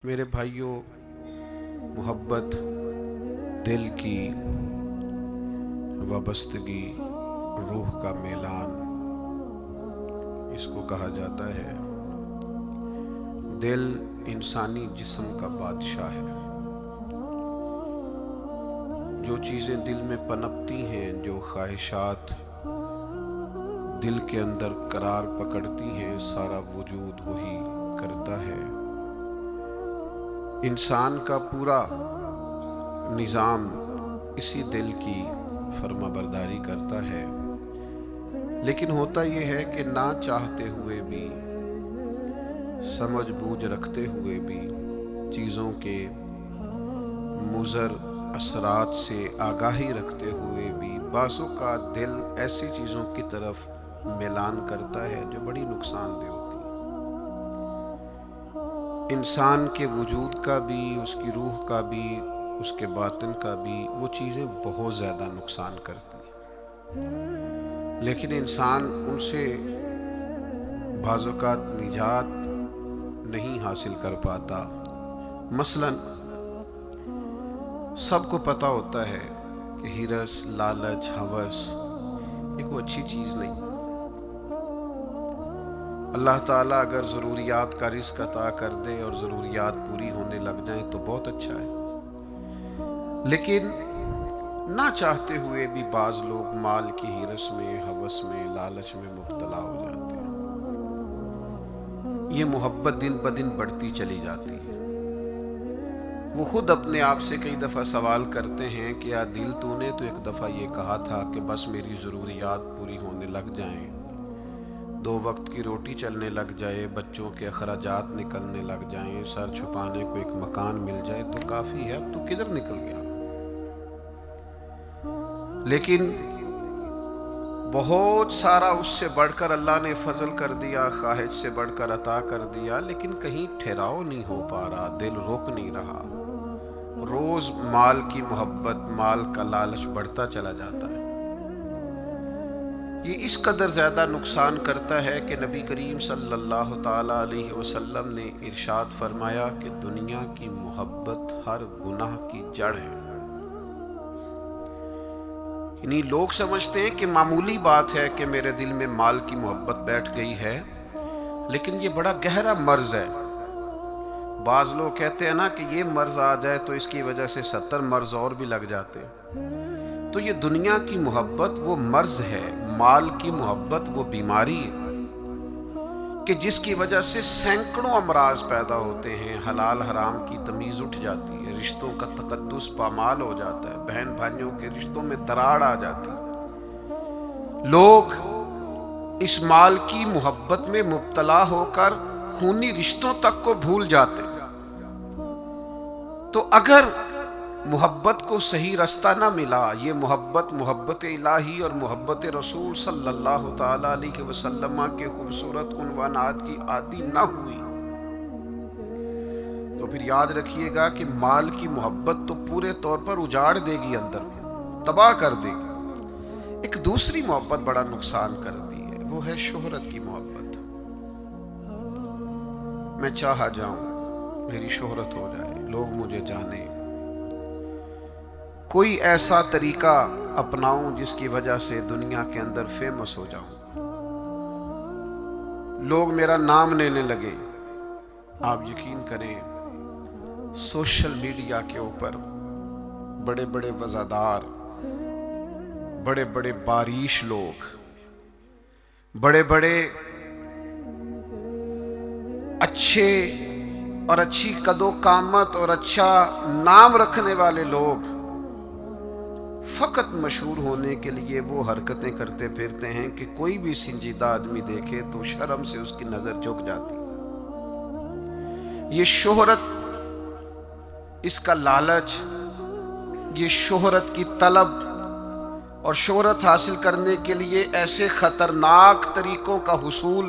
میرے بھائیوں، محبت دل کی وابستگی، روح کا میلان اس کو کہا جاتا ہے۔ دل انسانی جسم کا بادشاہ ہے۔ جو چیزیں دل میں پنپتی ہیں، جو خواہشات دل کے اندر قرار پکڑتی ہیں، سارا وجود وہی کرتا ہے۔ انسان کا پورا نظام اسی دل کی فرما برداری کرتا ہے، لیکن ہوتا یہ ہے کہ نہ چاہتے ہوئے بھی، سمجھ بوجھ رکھتے ہوئے بھی، چیزوں کے مضر اثرات سے آگاہی رکھتے ہوئے بھی بعض اوقات دل ایسی چیزوں کی طرف میلان کرتا ہے جو بڑی نقصان دہ ہوتی ہے۔ انسان کے وجود کا بھی، اس کی روح کا بھی، اس کے باطن کا بھی وہ چیزیں بہت زیادہ نقصان کرتی ہیں، لیکن انسان ان سے بعض اوقات نجات نہیں حاصل کر پاتا۔ مثلا سب کو پتہ ہوتا ہے کہ ہرس، لالچ، ہوس یہ کوئی اچھی چیز نہیں۔ اللہ تعالیٰ اگر ضروریات کا رزق عطا کر دے اور ضروریات پوری ہونے لگ جائیں تو بہت اچھا ہے، لیکن نہ چاہتے ہوئے بھی بعض لوگ مال کی ہرس میں، ہوس میں، لالچ میں مبتلا ہو جاتے ہیں۔ یہ محبت دن بدن بڑھتی چلی جاتی ہے۔ وہ خود اپنے آپ سے کئی دفعہ سوال کرتے ہیں کہ یا دل تو نے تو ایک دفعہ یہ کہا تھا کہ بس میری ضروریات پوری ہونے لگ جائیں، 2 وقت کی روٹی چلنے لگ جائے، بچوں کے اخراجات نکلنے لگ جائیں، سر چھپانے کو ایک مکان مل جائے تو کافی ہے، اب تو کدھر نکل گیا۔ لیکن بہت سارا اس سے بڑھ کر اللہ نے فضل کر دیا، خواہش سے بڑھ کر عطا کر دیا، لیکن کہیں ٹھہراؤ نہیں ہو پا رہا، دل روک نہیں رہا۔ روز مال کی محبت، مال کا لالچ بڑھتا چلا جاتا ہے۔ یہ اس قدر زیادہ نقصان کرتا ہے کہ نبی کریم صلی اللہ تعالی علیہ وسلم نے ارشاد فرمایا کہ دنیا کی محبت ہر گناہ کی جڑ ہے۔ یعنی لوگ سمجھتے ہیں کہ معمولی بات ہے کہ میرے دل میں مال کی محبت بیٹھ گئی ہے، لیکن یہ بڑا گہرا مرض ہے۔ بعض لوگ کہتے ہیں نا کہ یہ مرض آ جائے تو اس کی وجہ سے 70 مرض اور بھی لگ جاتے ہیں۔ تو یہ دنیا کی محبت وہ مرض ہے، مال کی محبت وہ بیماری ہے کہ جس کی وجہ سے سینکڑوں امراض پیدا ہوتے ہیں، حلال حرام کی تمیز اٹھ جاتی ہے، رشتوں کا تقدس پامال ہو جاتا ہے، بہن بھائیوں کے رشتوں میں دراڑ آ جاتی ہے۔ لوگ اس مال کی محبت میں مبتلا ہو کر خونی رشتوں تک کو بھول جاتے ہیں۔ تو اگر محبت کو صحیح رستہ نہ ملا، یہ محبت الہی اور محبت رسول صلی اللہ تعالی علیہ وسلم کے خوبصورت عنوانات کی عادی نہ ہوئی، تو پھر یاد رکھیے گا کہ مال کی محبت تو پورے طور پر اجاڑ دے گی، اندر تباہ کر دے گی۔ ایک دوسری محبت بڑا نقصان کرتی ہے، وہ ہے شہرت کی محبت۔ میں چاہا جاؤں، میری شہرت ہو جائے، لوگ مجھے جانیں، کوئی ایسا طریقہ اپناؤں جس کی وجہ سے دنیا کے اندر فیمس ہو جاؤں، لوگ میرا نام لینے لگے۔ آپ یقین کریں، سوشل میڈیا کے اوپر بڑے بڑے وزادار، بڑے بڑے باریش لوگ، بڑے بڑے اچھے اور اچھی قد و قامت اور اچھا نام رکھنے والے لوگ فقط مشہور ہونے کے لیے وہ حرکتیں کرتے پھرتے ہیں کہ کوئی بھی سنجیدہ آدمی دیکھے تو شرم سے اس کی نظر جھک جاتی۔ یہ شہرت، اس کا لالچ، یہ شہرت کی طلب اور شہرت حاصل کرنے کے لیے ایسے خطرناک طریقوں کا حصول،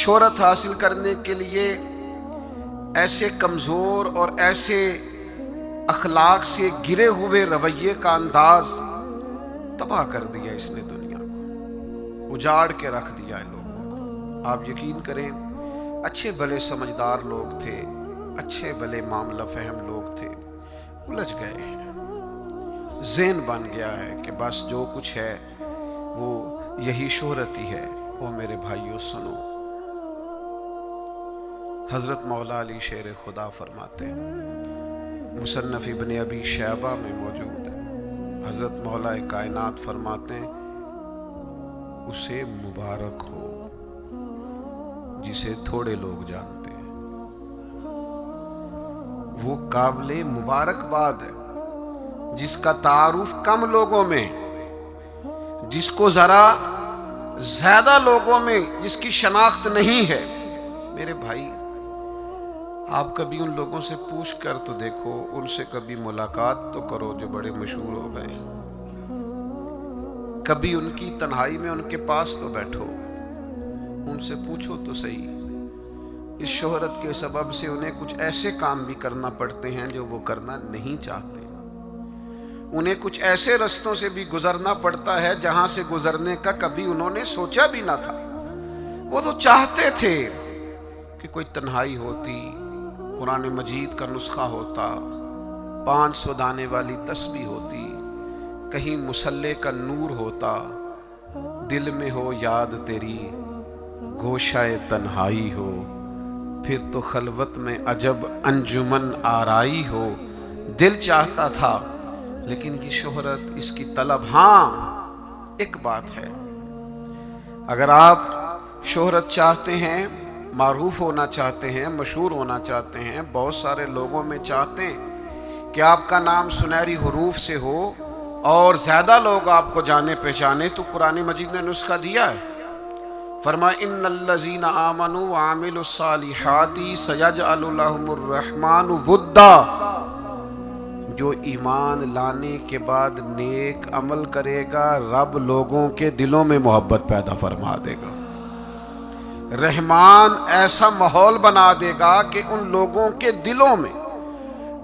شہرت حاصل کرنے کے لیے ایسے کمزور اور ایسے اخلاق سے گرے ہوئے رویے کا انداز تباہ کر دیا اس نے، دنیا کو اجاڑ کے رکھ دیا ہے لوگوں کو۔ آپ یقین کریں، अच्छे भले समझदार लोग थे, अच्छे भले मामला फहम लोग थे, उलझ गए हैं। ज़हन बन गया है कि बस जो कुछ है वो यही शोहरत ही है। ओ मेरे भाइयों सुनो, हज़रत मौला अली शेर खुदा फरमाते हैं, मुसन्नफ़ इब्न अबी शैबा में मौजूद है, हज़रत मौला कायनात फरमाते हैं, उसे मुबारक हो जिसे थोड़े लोग जानते हैं। वो काबिले मुबारकबाद है जिसका तारुफ कम लोगों में, जिसको जरा ज्यादा लोगों में जिसकी शनाख्त नहीं है। मेरे भाई, आप कभी उन लोगों से पूछ कर तो देखो, उनसे कभी मुलाकात तो करो जो बड़े मशहूर हो गए। कभी उनकी तन्हाई में उनके पास तो बैठो, उनसे पूछो तो सही। इस शोहरत के सबब से उन्हें कुछ ऐसे काम भी करना पड़ते हैं जो वो करना नहीं चाहते। उन्हें कुछ ऐसे रस्तों से भी गुजरना पड़ता है जहां से गुजरने का कभी उन्होंने सोचा भी ना था। वो तो चाहते थे कि कोई तन्हाई होती, कुरान मजीद का नुस्खा होता, 500 दाने वाली तस्बीह होती, कहीं मुसल्ले का नूर होता, दिल में हो याद तेरी, गोशाए तन्हाई हो, फिर तो खलवत में अजब अंजुमन आराई हो। दिल चाहता था, लेकिन ये शोहरत, इसकी तलब। हाँ, एक बात है, अगर आप शोहरत चाहते हैं, मारूफ होना चाहते हैं, मशहूर होना चाहते हैं, बहुत सारे लोगों में चाहते हैं कि आपका नाम सुनहरी हुरूफ से हो और ज़्यादा लोग आपको जाने पहचाने, तो कुरान मजीद ने नुस्खा दिया है। फरमा इन्नल्लज़ीना आमनू व आमिलुस्सालिहाति सयजअलु लहुमुर रहमानु वुद्दा, जो ईमान लाने के बाद नेक अमल करेगा, रब लोगों के दिलों में मोहब्बत पैदा फरमा देगा। रहमान ऐसा माहौल बना देगा कि उन लोगों के दिलों में,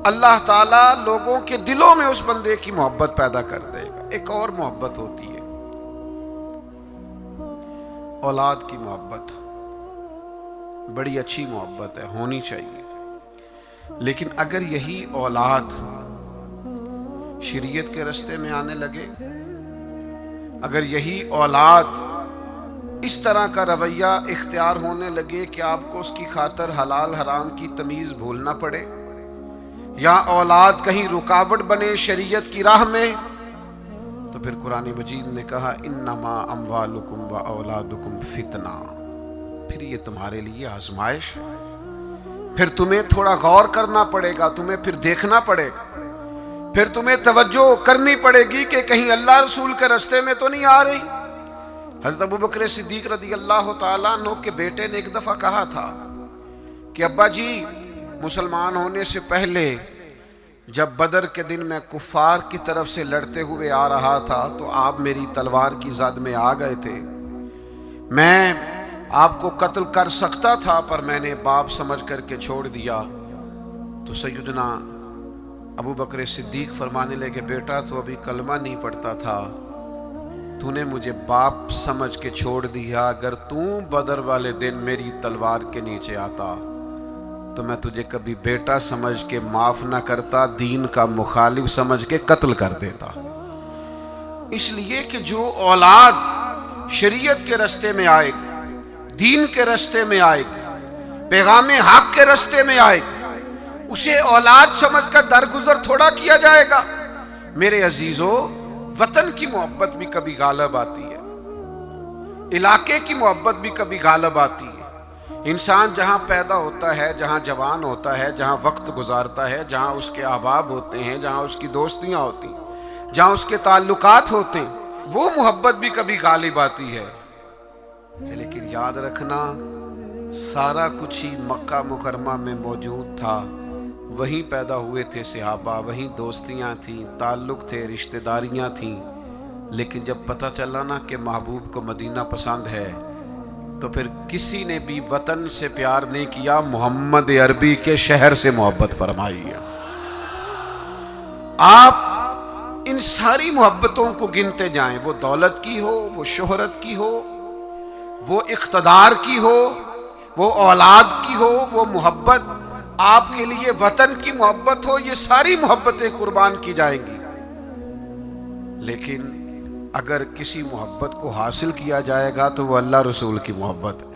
अल्लाह ताला लोगों के दिलों में उस बंदे की मोहब्बत पैदा कर देगा। एक और मोहब्बत होती है, औलाद की मोहब्बत। बड़ी अच्छी मोहब्बत है, होनी चाहिए, लेकिन अगर यही औलाद शरीयत के रास्ते में आने लगे, अगर यही औलाद इस तरह का रवैया इख्तियार होने लगे कि आपको उसकी खातर हलाल हराम की तमीज़ भूलना पड़े, या औलाद कहीं रुकावट बने शरीयत की राह में, तो फिर कुरान मजीद ने कहा इन्नमा अम्वालुकुम व औलादुकुम फितना, फिर ये तुम्हारे लिए आजमाइश है। फिर तुम्हें थोड़ा गौर करना पड़ेगा, तुम्हें फिर देखना पड़ेगा, फिर तुम्हें तवज्जो करनी पड़ेगी कि कहीं अल्लाह रसूल के रास्ते में तो नहीं आ रही। हज़रत अबू बकर सिद्दीक़ रज़ी अल्लाह तआला अन्हु के बेटे ने एक दफ़ा कहा था कि अब्बा जी, मुसलमान होने से पहले जब बदर के दिन मैं कुफ़ार की तरफ से लड़ते हुए आ रहा था तो आप मेरी तलवार की ज़द में आ गए थे। मैं आपको कत्ल कर सकता था, पर मैंने बाप समझ करके छोड़ दिया। तो सैयदना अबू बकर सिद्दीक़ फरमाने लगे, बेटा तो अभी कलमा नहीं पढ़ता था, तूने मुझे बाप समझ के छोड़ दिया। अगर तू बदर वाले दिन मेरी तलवार के नीचे आता तो मैं तुझे कभी बेटा समझ के माफ ना करता, दीन का मुखालिफ समझ के कत्ल कर देता। इसलिए कि जो औलाद शरीयत के रास्ते में आएगी, दीन के रास्ते में आएगी, पैगाम हक के रास्ते में आएगी, उसे औलाद समझकर दरगुजर थोड़ा किया जाएगा। मेरे अजीजों, वतन की मोहब्बत भी कभी गालब आती है, इलाके की मोहब्बत भी कभी गालब आती है। इंसान जहाँ पैदा होता है, जहाँ जवान होता है, जहाँ वक्त गुजारता है, जहाँ उसके अहबाब होते हैं, जहाँ उसकी दोस्तियाँ होती हैं, जहाँ उसके ताल्लुकात होते हैं, वो मोहब्बत भी कभी गालिब आती है। लेकिन याद रखना, सारा कुछ ही मक्का मुकरमा में मौजूद था, वहीं पैदा हुए थे सहाबा, वहीं दोस्तियाँ थीं, ताल्लुक़ थे, रिश्तेदारियाँ थीं। लेकिन जब पता चला ना कि महबूब को मदीना पसंद है, तो फिर किसी ने भी वतन से प्यार नहीं किया, मोहम्मद अरबी के शहर से मोहब्बत फरमाई है। आप इन सारी मोहब्बतों को गिनते जाएं, वो दौलत की हो, वो शोहरत की हो, वो इख्तदार की हो, وہ اولاد کی ہو، وہ محبت آپ کے لیے وطن کی محبت ہو، یہ ساری محبتیں قربان کی جائیں گی۔ لیکن اگر کسی محبت کو حاصل کیا جائے گا تو وہ اللہ رسول کی محبت ہے۔